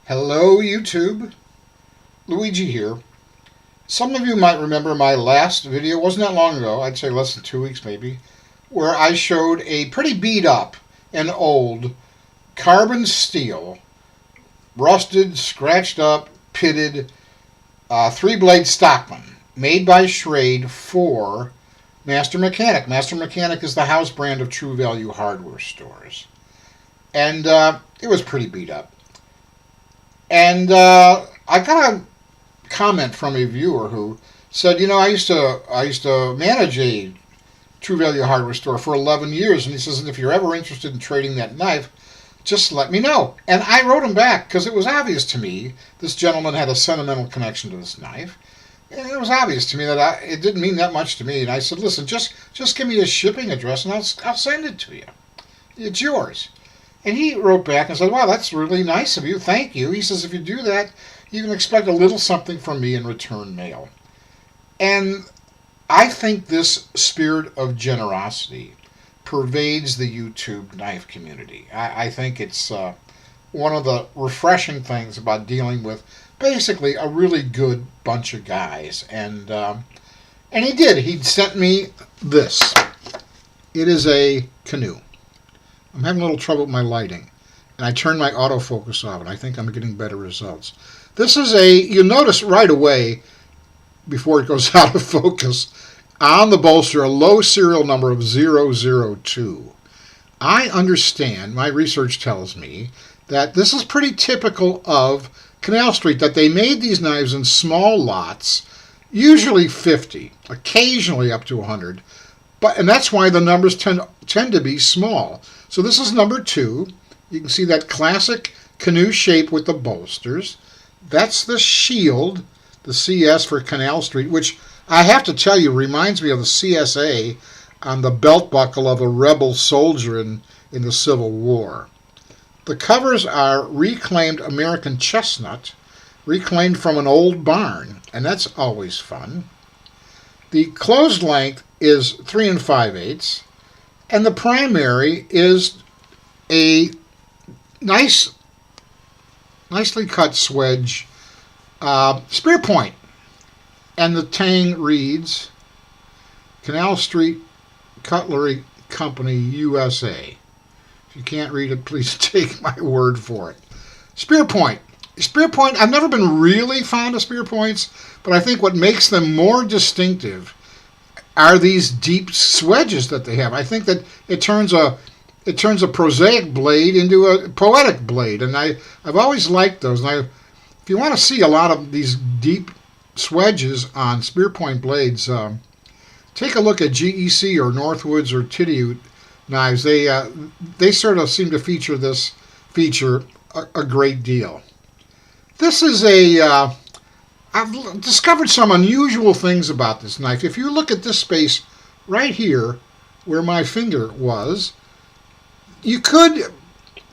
Hello YouTube, Luigi here. Some of you might remember my last video, wasn't that long ago, I'd say less than 2 weeks maybe, where I showed a pretty beat up and old carbon steel, rusted, scratched up, pitted, three-blade Stockman, made by Schrade for Master Mechanic. Master Mechanic is the house brand of True Value hardware stores. And it was pretty beat up. And I got a comment from a viewer who said, I used to manage a True Value hardware store for 11 years, and he says, if you're ever interested in trading that knife, just let me know. And I wrote him back because it was obvious to me this gentleman had a sentimental connection to this knife, and it was obvious to me that it didn't mean that much to me. And I said, listen, just give me a shipping address, and I'll send it to you. It's yours. And he wrote back and said, wow, that's really nice of you. Thank you. He says, if you do that, you can expect a little something from me in return mail. And I think this spirit of generosity pervades the YouTube knife community. I think it's one of the refreshing things about dealing with basically a really good bunch of guys. And he did. He sent me this. It is a canoe. I'm having a little trouble with my lighting, and I turned my autofocus off, and I think I'm getting better results. This is you'll notice right away, before it goes out of focus, on the bolster, a low serial number of 002. I understand, my research tells me, that this is pretty typical of Canal Street, that they made these knives in small lots, usually 50, occasionally up to 100, and that's why the numbers tend to be small. So this is number 2. You can see that classic canoe shape with the bolsters. That's the shield, the CS for Canal Street, which I have to tell you reminds me of the CSA on the belt buckle of a rebel soldier in the Civil War. The covers are reclaimed American chestnut, reclaimed from an old barn, and that's always fun. The closed length is 3 5/8, and the primary is a nicely cut swedge spear point. And the tang reads, Canal Street Cutlery Company, USA. If you can't read it, please take my word for it. Spear point. Spear point, I've never been really fond of spear points, but I think what makes them more distinctive are these deep swedges that they have. I think that it turns a prosaic blade into a poetic blade, and I've always liked those. And if you want to see a lot of these deep swedges on spear point blades, take a look at GEC or Northwoods or Tittiute knives. They sort of seem to feature this feature a great deal. This is I've discovered some unusual things about this knife. If you look at this space right here where my finger was, you could,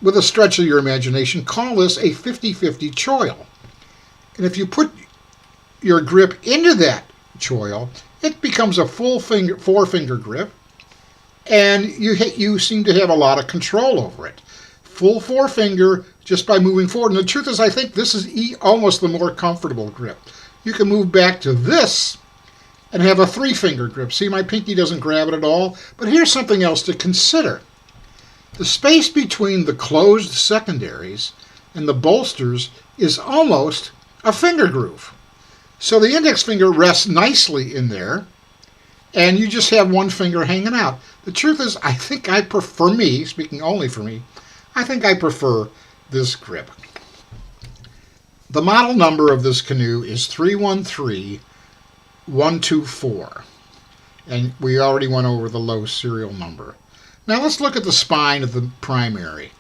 with a stretch of your imagination, call this a 50-50 choil. And if you put your grip into that choil, it becomes a full finger, 4-finger grip, and you seem to have a lot of control over it. Full 4-finger just by moving forward. And the truth is, I think this is almost the more comfortable grip. You can move back to this and have a 3-finger grip. See, my pinky doesn't grab it at all. But here's something else to consider. The space between the closed secondaries and the bolsters is almost a finger groove. So the index finger rests nicely in there, and you just have one finger hanging out. The truth is, I think for me, speaking only for me, I think I prefer this grip. The model number of this canoe is 313124, and we already went over the low serial number. Now let's look at the spine of the primary.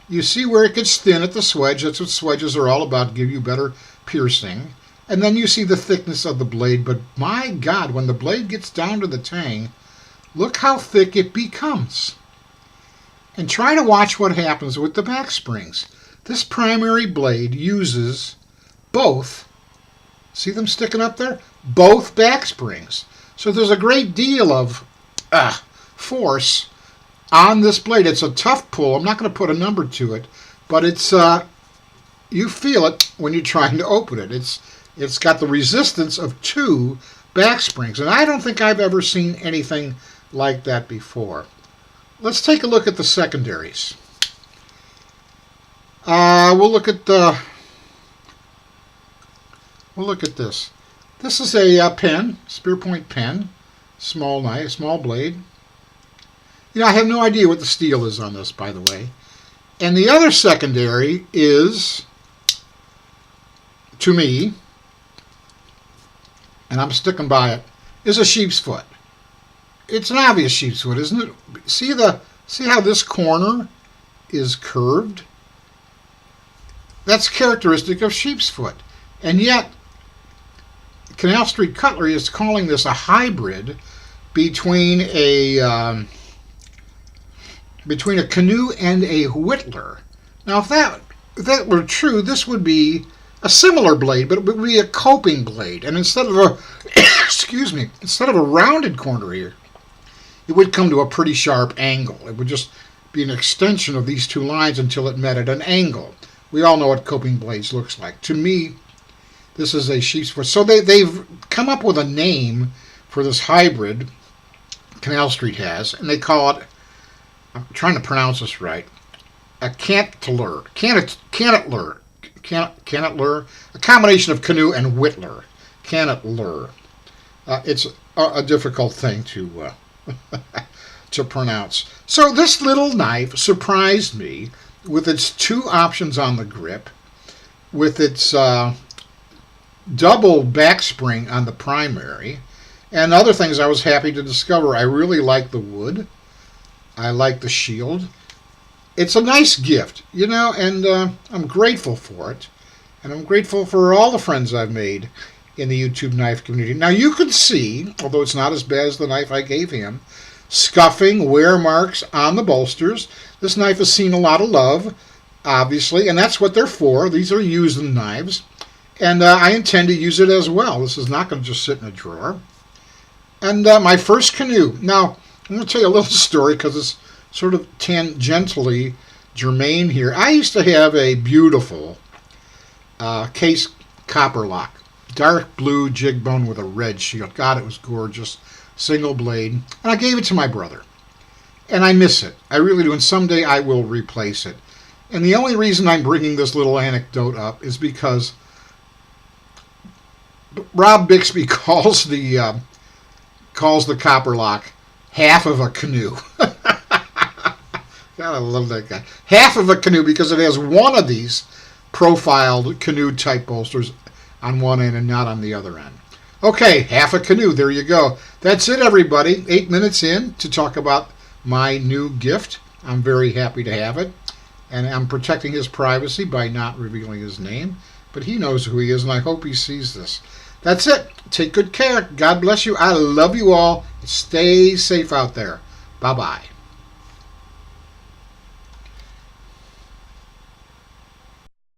You see where it gets thin at the swedge. That's what swedges are all about, give you better piercing. And then you see the thickness of the blade, but my God, when the blade gets down to the tang, look how thick it becomes. And try to watch what happens with the back springs. This primary blade uses both, see them sticking up there? Both back springs. So there's a great deal of force on this blade. It's a tough pull. I'm not going to put a number to it, but it's you feel it when you're trying to open it. It's got the resistance of 2 back springs, and I don't think I've ever seen anything like that before. Let's take a look at the secondaries. We'll look at this. This is a pen, spear point pen, small knife, small blade. You know, I have no idea what the steel is on this, by the way. And the other secondary is, to me, and I'm sticking by it, is a sheep's foot. It's an obvious sheep's foot, isn't it? See how this corner is curved? That's characteristic of sheep's foot. And yet, Canal Street Cutlery is calling this a hybrid between a canoe and a whittler. Now, if that were true, this would be a similar blade, but it would be a coping blade. And instead of a instead of a rounded corner here, it would come to a pretty sharp angle. It would just be an extension of these 2 lines until it met at an angle. We all know what coping blades looks like. To me, this is a sheep's foot. So they've come up with a name for this hybrid Canal Street has, and they call it, I'm trying to pronounce this right, a cantler, a combination of canoe and whittler, cantler. It's a difficult thing to to pronounce. So this little knife surprised me with its 2 options on the grip, with its double back spring on the primary, and other things I was happy to discover. I really like the wood. I like the shield. It's a nice gift, you know, and I'm grateful for it. And I'm grateful for all the friends I've made in the YouTube knife community. Now, you could see, although it's not as bad as the knife I gave him, scuffing, wear marks on the bolsters. This knife has seen a lot of love, obviously, and that's what they're for. These are using knives, and I intend to use it as well. This is not going to just sit in a drawer. And my first canoe. Now, I'm going to tell you a little story because it's sort of tangentially germane here. I used to have a beautiful case copper lock, dark blue jig bone with a red shield. God, it was gorgeous. Single blade. And I gave it to my brother. And I miss it. I really do. And someday I will replace it. And the only reason I'm bringing this little anecdote up is because Rob Bixby calls the copper lock half of a canoe. God, I love that guy. Half of a canoe because it has one of these profiled canoe type bolsters on one end and not on the other end. Okay, half a canoe. There you go. That's it, everybody. 8 minutes in to talk about my new gift. I'm very happy to have it. And I'm protecting his privacy by not revealing his name. But he knows who he is, and I hope he sees this. That's it. Take good care. God bless you. I love you all. Stay safe out there. Bye-bye.